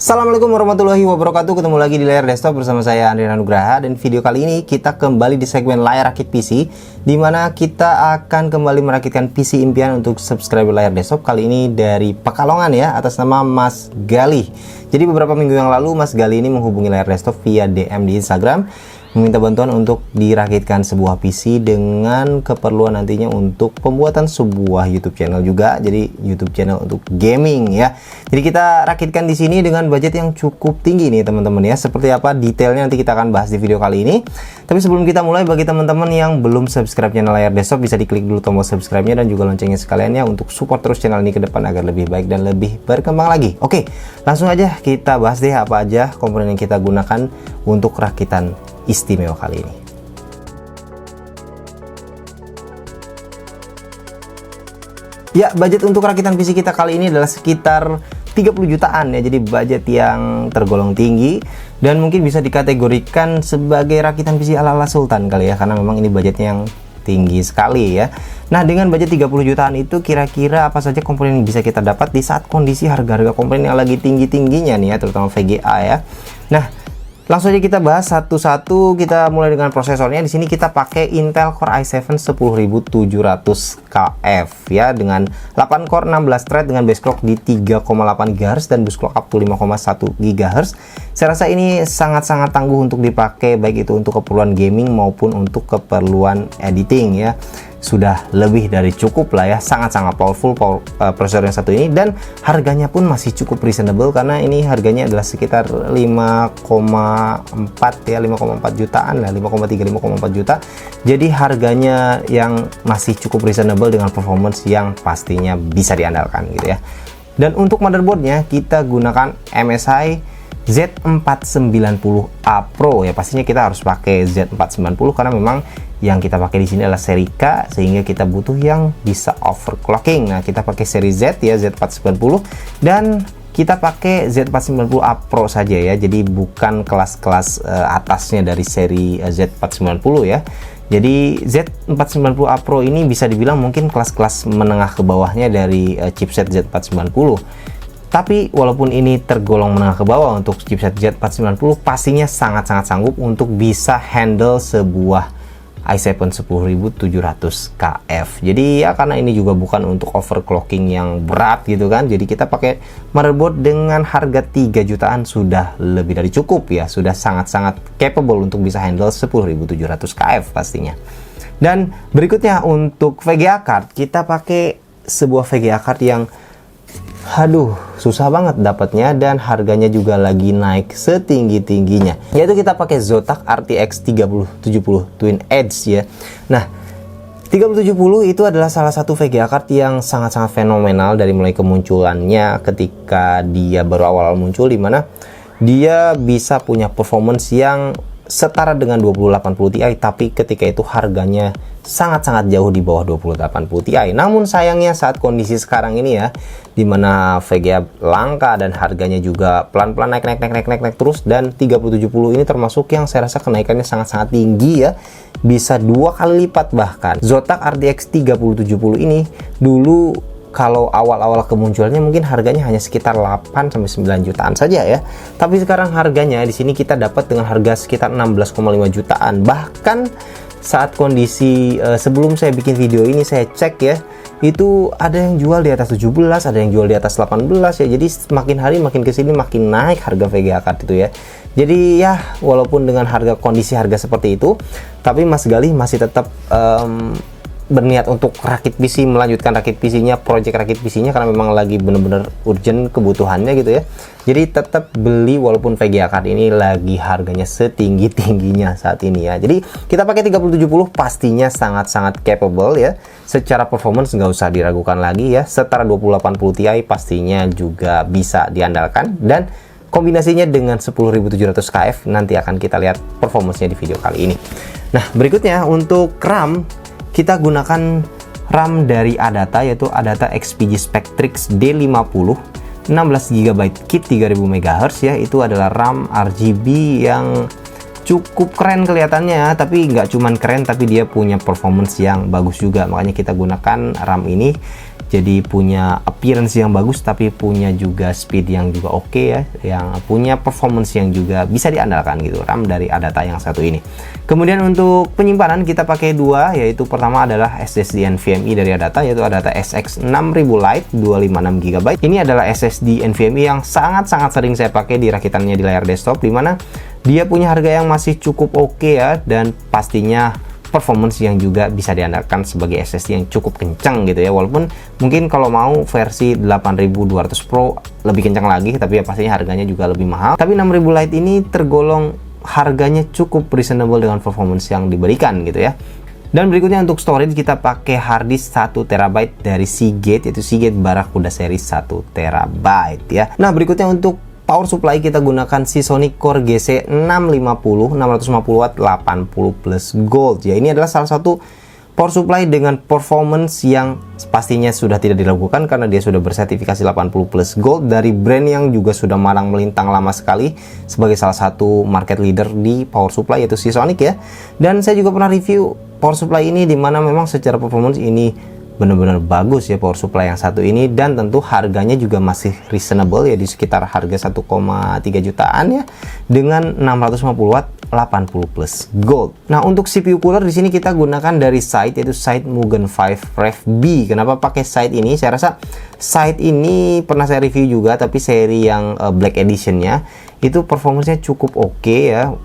Assalamualaikum warahmatullahi wabarakatuh. Ketemu lagi di layar desktop bersama saya Andrian Anugraha. Dan video kali ini kita kembali di segmen layar rakit PC, dimana kita akan kembali merakitkan PC impian untuk subscriber layar desktop. Kali ini dari Pekalongan ya, atas nama Mas Gali. Jadi beberapa minggu yang lalu Mas Gali ini menghubungi layar desktop via DM di Instagram, meminta bantuan untuk dirakitkan sebuah PC dengan keperluan nantinya untuk pembuatan sebuah YouTube channel juga. Jadi YouTube channel untuk gaming ya. Jadi kita rakitkan di sini dengan budget yang cukup tinggi nih teman-teman ya. Seperti apa detailnya nanti kita akan bahas di video kali ini. Tapi sebelum kita mulai, bagi teman-teman yang belum subscribe channel layar desktop, bisa diklik dulu tombol subscribe-nya dan juga loncengnya sekalian ya, untuk support terus channel ini ke depan agar lebih baik dan lebih berkembang lagi. Oke, langsung aja kita bahas deh apa aja komponen yang kita gunakan untuk rakitan istimewa kali ini. Ya, budget untuk rakitan PC kita kali ini adalah sekitar 30 jutaan ya. Jadi budget yang tergolong tinggi dan mungkin bisa dikategorikan sebagai rakitan PC ala-ala sultan kali ya, karena memang ini budgetnya yang tinggi sekali ya. Nah, dengan budget 30 jutaan itu kira-kira apa saja komponen yang bisa kita dapat di saat kondisi harga-harga komponen yang lagi tinggi-tingginya nih ya, terutama VGA ya. Nah, langsung aja kita bahas satu-satu. Kita mulai dengan prosesornya. Di sini kita pakai Intel Core i7 10700KF ya, dengan 8 core 16 thread dengan base clock di 3,8 GHz dan boost clock up to 5,1 GHz. Saya rasa ini sangat-sangat tangguh untuk dipakai, baik itu untuk keperluan gaming maupun untuk keperluan editing ya. Sudah lebih dari cukup lah ya, sangat-sangat powerful prosesor yang satu ini, dan harganya pun masih cukup reasonable karena ini harganya adalah sekitar 5,4 ya, 5,4 jutaan lah, 5,3 5,4 juta. Jadi harganya yang masih cukup reasonable dengan performance yang pastinya bisa diandalkan gitu ya. Dan untuk motherboardnya kita gunakan MSI Z490A Pro ya. Pastinya kita harus pakai Z490 karena memang yang kita pakai di sini adalah seri K, sehingga kita butuh yang bisa overclocking. Nah, kita pakai seri Z ya, Z490, dan kita pakai Z490A Pro saja ya. Jadi bukan kelas-kelas atasnya dari seri Z490 ya. Jadi Z490A Pro ini bisa dibilang mungkin kelas-kelas menengah ke bawahnya dari chipset Z490. Tapi walaupun ini tergolong menengah ke bawah untuk chipset Z490, pastinya sangat-sangat sanggup untuk bisa handle sebuah i7 10700KF. Jadi ya, karena ini juga bukan untuk overclocking yang berat gitu kan. Jadi kita pakai motherboard dengan harga 3 jutaan sudah lebih dari cukup ya. Sudah sangat-sangat capable untuk bisa handle 10700KF pastinya. Dan berikutnya untuk VGA card, kita pakai sebuah VGA card yang susah banget dapatnya dan harganya juga lagi naik setinggi-tingginya, yaitu kita pakai Zotac RTX 3070 Twin Edge ya. Nah, 3070 itu adalah salah satu VGA card yang sangat-sangat fenomenal dari mulai kemunculannya ketika dia baru awal-awal muncul, dimana dia bisa punya performance yang setara dengan 2080 Ti, tapi ketika itu harganya sangat-sangat jauh di bawah 2080 Ti. Namun sayangnya saat kondisi sekarang ini ya, dimana VGA langka dan harganya juga pelan-pelan naik terus, dan 3070 ini termasuk yang saya rasa kenaikannya sangat-sangat tinggi ya, bisa 2 kali lipat bahkan. Zotac RTX 3070 ini dulu kalau awal-awal kemunculannya mungkin harganya hanya sekitar 8 sampai 9 jutaan saja ya. Tapi sekarang harganya di sini kita dapat dengan harga sekitar 16,5 jutaan. Bahkan saat kondisi sebelum saya bikin video ini, saya cek ya, itu ada yang jual di atas 17, ada yang jual di atas 18 ya. Jadi makin hari makin kesini makin naik harga VGA card itu ya. Jadi ya, walaupun dengan kondisi harga seperti itu, tapi Mas Gali masih tetap berniat untuk rakit PC, melanjutkan rakit PC-nya, project rakit PC-nya, karena memang lagi bener-bener urgent kebutuhannya gitu ya. Jadi tetap beli walaupun VGA card ini lagi harganya setinggi-tingginya saat ini ya. Jadi kita pakai 3070 pastinya sangat-sangat capable ya. Secara performance nggak usah diragukan lagi ya. Setara 2080 Ti pastinya juga bisa diandalkan, dan kombinasinya dengan 10700KF nanti akan kita lihat performance-nya di video kali ini. Nah, berikutnya untuk RAM, kita gunakan RAM dari Adata, yaitu Adata XPG Spectrix D50 16GB kit 3000 MHz ya. Itu adalah RAM RGB yang cukup keren kelihatannya, tapi nggak cuman keren, tapi dia punya performance yang bagus juga. Makanya kita gunakan RAM ini Jadi punya appearance yang bagus, tapi punya juga speed yang juga oke ya, yang punya performance yang juga bisa diandalkan gitu, RAM dari Adata yang satu ini. Kemudian untuk penyimpanan kita pakai dua, yaitu pertama adalah SSD NVMe dari Adata, yaitu Adata SX 6000 Lite 256 GB. Ini adalah SSD NVMe yang sangat-sangat sering saya pakai di rakitannya di layar desktop, dimana dia punya harga yang masih cukup oke ya, dan pastinya performance yang juga bisa diandalkan sebagai SSD yang cukup kencang gitu ya. Walaupun mungkin kalau mau versi 8200 Pro lebih kencang lagi, tapi ya pastinya harganya juga lebih mahal. Tapi 6000 Lite ini tergolong harganya cukup reasonable dengan performance yang diberikan gitu ya. Dan berikutnya untuk storage kita pakai harddisk 1 TB dari Seagate, yaitu Seagate Barracuda series 1 TB ya. Nah, berikutnya untuk power supply kita gunakan Seasonic Core GC650 650 watt 80 plus gold ya. Ini adalah salah satu power supply dengan performance yang pastinya sudah tidak diragukan karena dia sudah bersertifikasi 80 plus gold dari brand yang juga sudah malang melintang lama sekali sebagai salah satu market leader di power supply, yaitu Seasonic ya. Dan saya juga pernah review power supply ini, dimana memang secara performance ini benar-benar bagus ya power supply yang satu ini, dan tentu harganya juga masih reasonable ya, di sekitar harga 1,3 jutaan ya, dengan 650 watt 80 plus gold. Nah, untuk CPU cooler di sini kita gunakan dari Side, yaitu Side Mugen 5 Rev B. Kenapa pakai Side ini? Saya rasa Side ini pernah saya review juga, tapi seri yang Black Editionnya itu performance-nya cukup oke ya,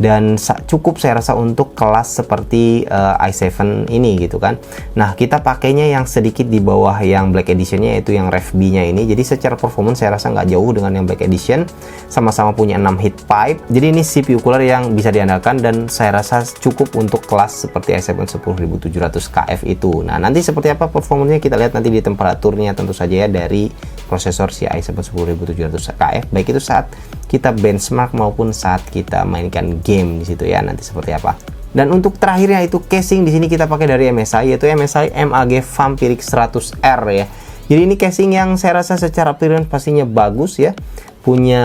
dan cukup saya rasa untuk kelas seperti i7 ini gitu kan. Nah, kita pakainya yang sedikit di bawah yang Black Editionnya, yaitu yang Rev B nya ini. Jadi secara performance saya rasa nggak jauh dengan yang Black Edition, sama-sama punya 6 heat pipe. Jadi ini CPU cooler yang bisa diandalkan, dan saya rasa cukup untuk kelas seperti i7 10700KF itu. Nah, nanti seperti apa performanya kita lihat nanti di temperaturnya tentu saja ya, dari prosesor si i7 10700KF, baik itu saat kita benchmark maupun saat kita mainkan game di situ ya, nanti seperti apa. Dan untuk terakhirnya itu casing, di sini kita pakai dari MSI, yaitu MSI MAG Vampiric 100R ya. Jadi ini casing yang saya rasa secara appearance pastinya bagus ya. Punya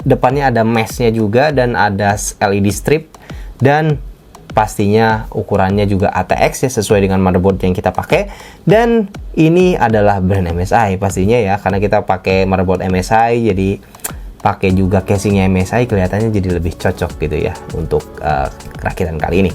depannya ada meshnya juga, dan ada LED strip, dan pastinya ukurannya juga ATX ya, sesuai dengan motherboard yang kita pakai. Dan ini adalah brand MSI pastinya ya, karena kita pakai motherboard MSI, jadi pakai juga casingnya MSI, kelihatannya jadi lebih cocok gitu ya untuk rakitan kali ini.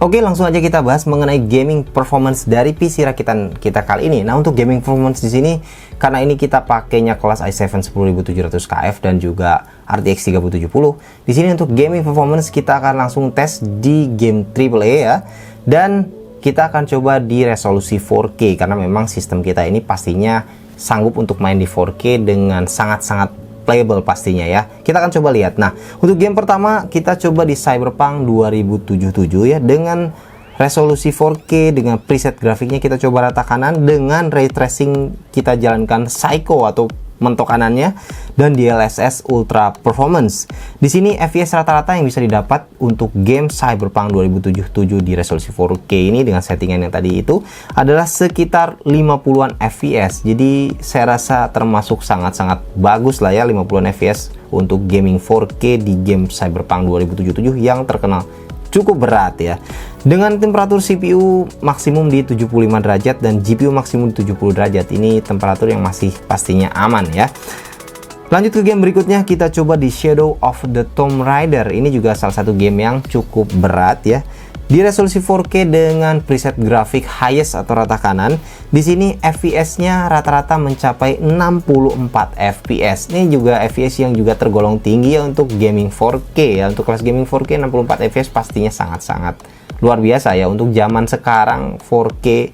Oke, langsung aja kita bahas mengenai gaming performance dari PC rakitan kita kali ini. Nah, untuk gaming performance di sini, karena ini kita pakainya kelas i7 10700KF dan juga RTX 3070. Di sini untuk gaming performance kita akan langsung tes di game AAA ya. Dan kita akan coba di resolusi 4K karena memang sistem kita ini pastinya sanggup untuk main di 4K dengan sangat-sangat playable pastinya ya. Kita akan coba lihat. Nah, untuk game pertama kita coba di Cyberpunk 2077 ya, dengan resolusi 4K dengan preset grafiknya kita coba rata kanan, dengan ray tracing kita jalankan Psycho atau mentok kanannya, dan DLSS Ultra Performance. Di sini FPS rata-rata yang bisa didapat untuk game Cyberpunk 2077 di resolusi 4K ini dengan settingan yang tadi itu adalah sekitar 50-an FPS. Jadi saya rasa termasuk sangat-sangat bagus lah ya, 50-an FPS untuk gaming 4K di game Cyberpunk 2077 yang terkenal cukup berat ya. Dengan temperatur CPU maksimum di 75 derajat dan GPU maksimum di 70 derajat. Ini temperatur yang masih pastinya aman ya. Lanjut ke game berikutnya, kita coba di Shadow of the Tomb Raider. Ini juga salah satu game yang cukup berat ya. Di resolusi 4K dengan preset grafik highest atau rata kanan. Di sini FPS-nya rata-rata mencapai 64 FPS. Ini juga FPS yang juga tergolong tinggi ya untuk gaming 4K ya. Untuk kelas gaming 4K 64 FPS pastinya sangat-sangat luar biasa ya. Untuk zaman sekarang 4K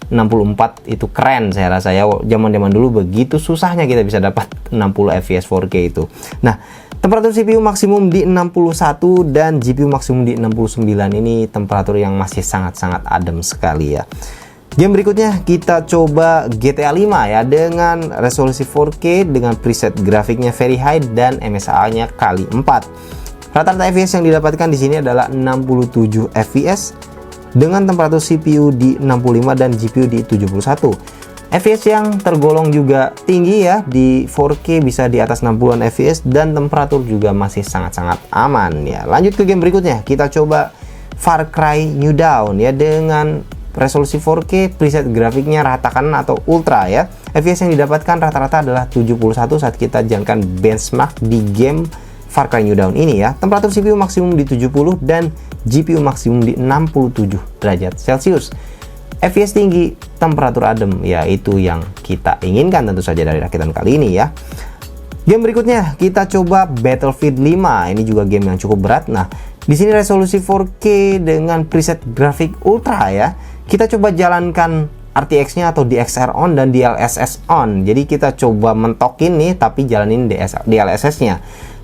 64 itu keren saya rasa ya. Zaman-zaman dulu begitu susahnya kita bisa dapat 60 FPS 4K itu. Nah, temperatur CPU maksimum di 61 dan GPU maksimum di 69. Ini temperatur yang masih sangat-sangat adem sekali ya. Game berikutnya kita coba GTA 5 ya, dengan resolusi 4K dengan preset grafiknya very high dan MSA-nya kali 4. Rata-rata FPS yang didapatkan di sini adalah 67 FPS dengan temperatur CPU di 65 dan GPU di 71. FPS yang tergolong juga tinggi ya, di 4K bisa di atas 60-an FPS dan temperatur juga masih sangat-sangat aman ya. Lanjut ke game berikutnya, kita coba Far Cry New Dawn ya, dengan resolusi 4K, preset grafiknya rata kanan atau ultra ya. FPS yang didapatkan rata-rata adalah 71 saat kita jalankan benchmark di game Far Cry New Dawn ini ya. Temperatur CPU maksimum di 70 dan GPU maksimum di 67 derajat Celcius. FPS tinggi, temperatur adem, ya itu yang kita inginkan tentu saja dari rakitan kali ini ya. Game berikutnya kita coba Battlefield 5. Ini juga game yang cukup berat. Nah, di sini resolusi 4K dengan preset grafik ultra ya. Kita coba jalankan RTX-nya atau DXR on dan DLSS on. Jadi kita coba mentokin nih tapi jalanin DLSS-nya.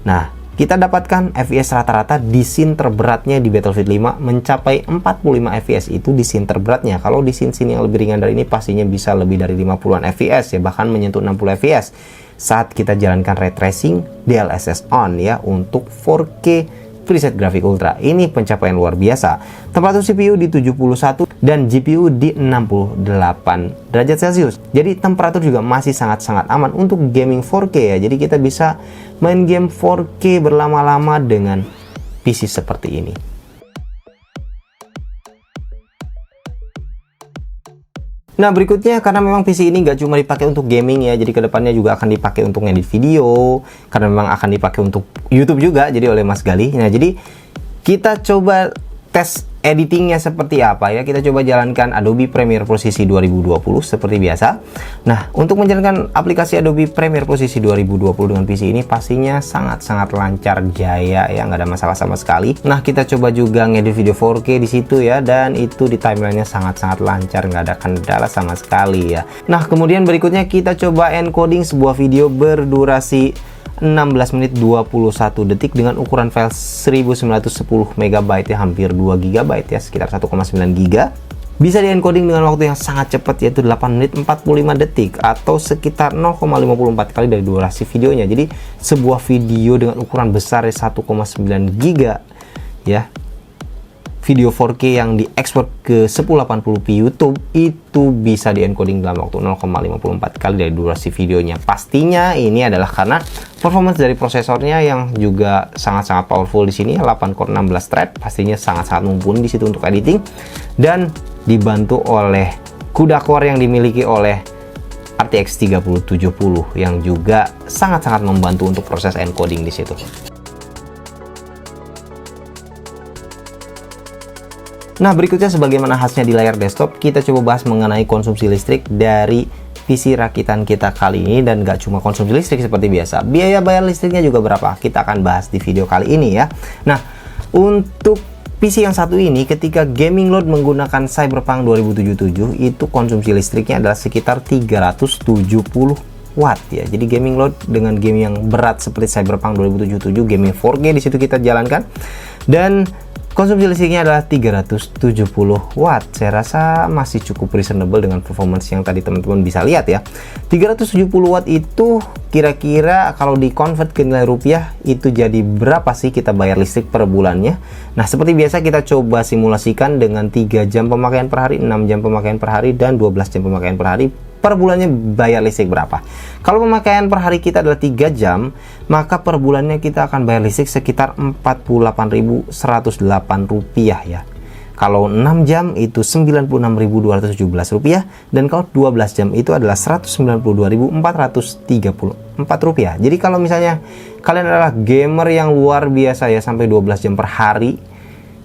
Nah, kita dapatkan FPS rata-rata di scene terberatnya di Battlefield 5 mencapai 45 FPS. Itu di scene terberatnya. Kalau di scene yang lebih ringan dari ini pastinya bisa lebih dari 50-an FPS ya, bahkan menyentuh 60 FPS saat kita jalankan ray tracing DLSS on ya untuk 4K preset grafik ultra. Ini pencapaian luar biasa. Temperatur CPU di 71 dan GPU di 68 derajat Celcius. Jadi temperatur juga masih sangat-sangat aman untuk gaming 4K ya. Jadi kita bisa main game 4K berlama-lama dengan PC seperti ini. Nah, berikutnya karena memang PC ini nggak cuma dipakai untuk gaming ya, jadi kedepannya juga akan dipakai untuk ngedit video, karena memang akan dipakai untuk YouTube juga, jadi oleh Mas Gali. Nah, jadi kita coba tes editingnya seperti apa ya. Kita coba jalankan Adobe Premiere Pro CC 2020 seperti biasa. Nah, untuk menjalankan aplikasi Adobe Premiere Pro CC 2020 dengan PC ini pastinya sangat-sangat lancar jaya ya, nggak ada masalah sama sekali. Nah, kita coba juga ngedit video 4K di situ ya, dan itu di timelinenya sangat-sangat lancar, nggak ada kendala sama sekali ya. Nah, kemudian berikutnya kita coba encoding sebuah video berdurasi 16 menit 21 detik dengan ukuran file 1910 MB ya, hampir 2 GB ya, sekitar 1,9 GB. Bisa di-encoding dengan waktu yang sangat cepat, yaitu 8 menit 45 detik atau sekitar 0,54 kali dari durasi videonya. Jadi sebuah video dengan ukuran besar 1,9 GB ya, video 4K yang diekspor ke 1080p YouTube itu bisa di-encoding dalam waktu 0,54 kali dari durasi videonya. Pastinya ini adalah karena performance dari prosesornya yang juga sangat-sangat powerful di sini, 8 core 16 thread, pastinya sangat-sangat mumpuni di situ untuk editing, dan dibantu oleh CUDA core yang dimiliki oleh RTX 3070 yang juga sangat-sangat membantu untuk proses encoding di situ. Nah, berikutnya sebagaimana khasnya di layar desktop, kita coba bahas mengenai konsumsi listrik dari PC rakitan kita kali ini. Dan gak cuma konsumsi listrik seperti biasa, biaya bayar listriknya juga berapa, kita akan bahas di video kali ini ya. Nah, untuk PC yang satu ini, ketika gaming load menggunakan Cyberpunk 2077, itu konsumsi listriknya adalah sekitar 370 watt ya. Jadi gaming load dengan game yang berat seperti Cyberpunk 2077, gaming 4K di situ kita jalankan, dan konsumsi listriknya adalah 370 watt. Saya rasa masih cukup reasonable dengan performance yang tadi teman-teman bisa lihat ya. 370 watt itu kira-kira kalau di convert ke nilai rupiah itu jadi berapa sih kita bayar listrik per bulannya? Nah, seperti biasa kita coba simulasikan dengan 3 jam pemakaian per hari, 6 jam pemakaian per hari, dan 12 jam pemakaian per hari. Per bulannya bayar listrik berapa? Kalau pemakaian per hari kita adalah 3 jam, maka per bulannya kita akan bayar listrik sekitar 48.108 rupiah ya. Kalau 6 jam itu 96.217 rupiah, dan kalau 12 jam itu adalah 192.434 rupiah. Jadi kalau misalnya kalian adalah gamer yang luar biasa ya, sampai 12 jam per hari,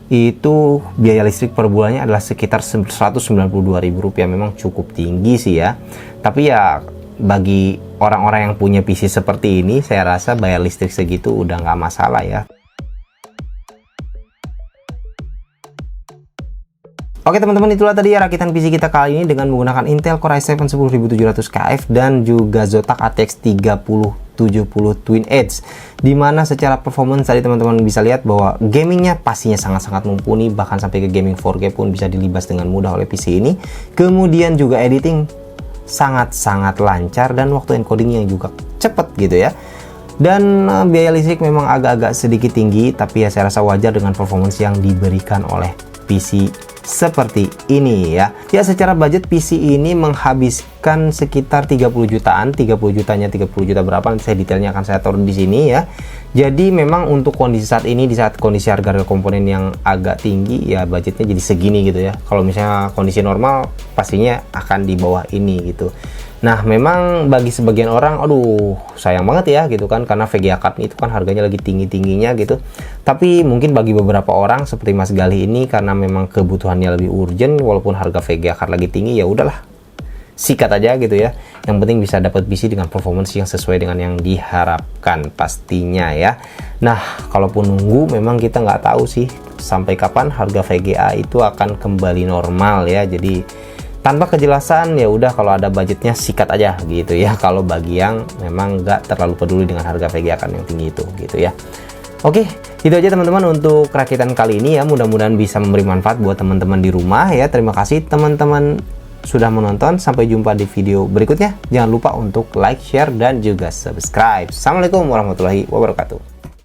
itu biaya listrik per bulannya adalah sekitar 192.000 rupiah. Memang cukup tinggi sih ya, tapi ya bagi orang-orang yang punya PC seperti ini, saya rasa bayar listrik segitu udah nggak masalah ya. Oke teman-teman, itulah tadi ya rakitan PC kita kali ini dengan menggunakan Intel Core i7 10700KF dan juga Zotac ATX 3070 Twin Edge, dimana secara performance tadi teman-teman bisa lihat bahwa gamingnya pastinya sangat-sangat mumpuni, bahkan sampai ke gaming 4K pun bisa dilibas dengan mudah oleh PC ini. Kemudian juga editing sangat-sangat lancar dan waktu encodingnya juga cepet gitu ya. Dan biaya listrik memang agak-agak sedikit tinggi, tapi ya saya rasa wajar dengan performance yang diberikan oleh PC seperti ini ya. Ya, secara budget PC ini menghabiskan sekitar 30 jutaan. 30 jutanya 30 juta berapa, nanti saya detailnya akan saya taruh di sini ya. Jadi memang untuk kondisi saat ini, di saat kondisi harga komponen yang agak tinggi ya, budgetnya jadi segini gitu ya. Kalau misalnya kondisi normal pastinya akan di bawah ini gitu. Nah, memang bagi sebagian orang, aduh sayang banget ya gitu kan, karena VGA card itu kan harganya lagi tinggi-tingginya gitu. Tapi mungkin bagi beberapa orang seperti Mas Galih ini, karena memang kebutuhannya lebih urgent, walaupun harga VGA card lagi tinggi, ya udahlah, sikat aja gitu ya. Yang penting bisa dapat PC dengan performance yang sesuai dengan yang diharapkan pastinya ya. Nah, kalaupun nunggu, memang kita nggak tahu sih sampai kapan harga VGA itu akan kembali normal ya. Jadi tanpa kejelasan, ya udah kalau ada budgetnya sikat aja gitu ya, kalau bagi yang memang nggak terlalu peduli dengan harga VGA kan yang tinggi itu gitu ya. Oke, itu aja teman-teman untuk rakitan kali ini ya, mudah-mudahan bisa memberi manfaat buat teman-teman di rumah ya. Terima kasih teman-teman sudah menonton, sampai jumpa di video berikutnya. Jangan lupa untuk like, share, dan juga subscribe. Assalamualaikum warahmatullahi wabarakatuh.